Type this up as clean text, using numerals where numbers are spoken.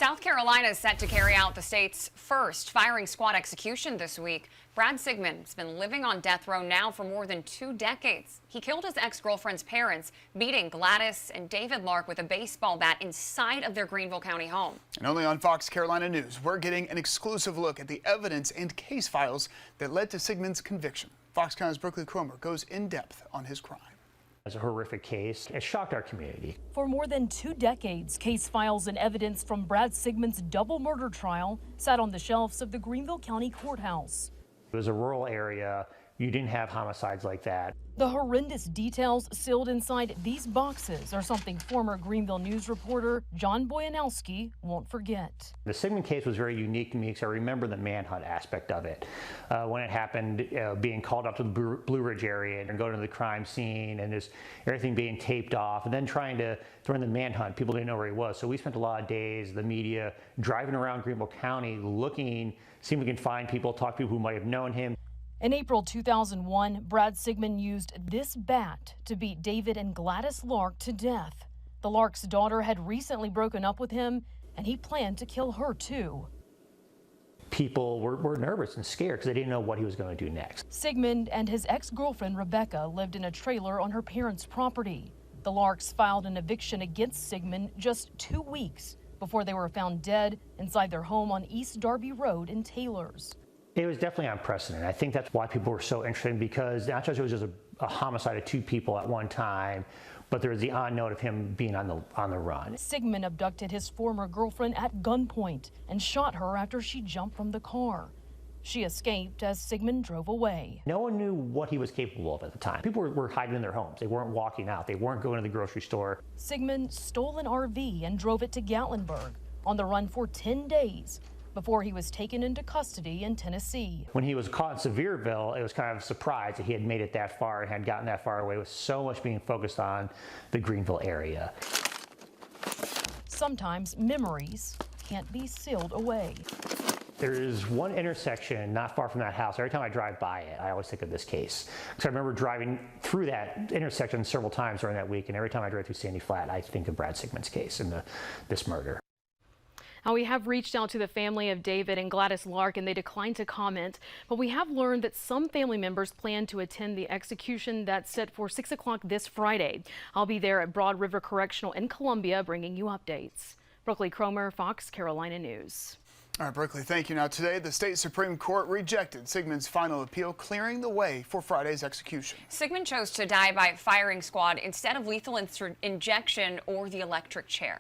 South Carolina is set to carry out the state's first firing squad execution this week. Brad Sigmund's been living on death row now for more than 2 decades. He killed his ex-girlfriend's parents, beating Gladys and David Lark with a baseball bat inside of their Greenville County home. And only on Fox Carolina News, we're getting an exclusive look at the evidence and case files that led to Sigmund's conviction. Fox County's Brooklyn Cromer goes in depth on his crime. It's a horrific case. It shocked our community. For more than 2 decades, case files and evidence from Brad Sigmund's double murder trial sat on the shelves of the Greenville County Courthouse. It was a rural area. You didn't have homicides like that. The horrendous details sealed inside these boxes are something former Greenville News reporter John Boyanowski won't forget. The Sigmund case was very unique to me because I remember the manhunt aspect of it. When it happened, being called up to the Blue Ridge area and going to the crime scene and just everything being taped off, and then trying to run the manhunt. People didn't know where he was. So we spent a lot of days, the media, driving around Greenville County, looking, seeing if we can find people, talk to people who might have known him. In April 2001, Brad Sigmund used this bat to beat David and Gladys Lark to death. The Lark's daughter had recently broken up with him, and he planned to kill her too. People were nervous and scared because they didn't know what he was going to do next. Sigmund and his ex-girlfriend Rebecca lived in a trailer on her parents' property. The Larks filed an eviction against Sigmund just 2 weeks before they were found dead inside their home on East Darby Road in Taylors. It was definitely unprecedented. I think that's why people were so interested, because not just it was just a homicide of 2 people at one time, but there was the odd note of him being on the run. Sigmund abducted his former girlfriend at gunpoint and shot her after she jumped from the car. She escaped as Sigmund drove away. No one knew what he was capable of at the time. People were hiding in their homes. They weren't walking out. They weren't going to the grocery store. Sigmund stole an RV and drove it to Gatlinburg, on the run for 10 days. Before he was taken into custody in Tennessee. When he was caught in Sevierville, it was kind of a surprise that he had made it that far and had gotten that far away with so much being focused on the Greenville area. Sometimes memories can't be sealed away. There is one intersection not far from that house. Every time I drive by it, I always think of this case. Because I remember driving through that intersection several times during that week, and every time I drive through Sandy Flat, I think of Brad Sigmund's case and this murder. Now, we have reached out to the family of David and Gladys Lark, and they declined to comment. But we have learned that some family members plan to attend the execution that's set for 6 o'clock this Friday. I'll be there at Broad River Correctional in Columbia, bringing you updates. Brooklyn Cromer, Fox Carolina News. All right, Berkeley, thank you. Now, today, the state Supreme Court rejected Sigmund's final appeal, clearing the way for Friday's execution. Sigmund chose to die by firing squad instead of lethal injection or the electric chair.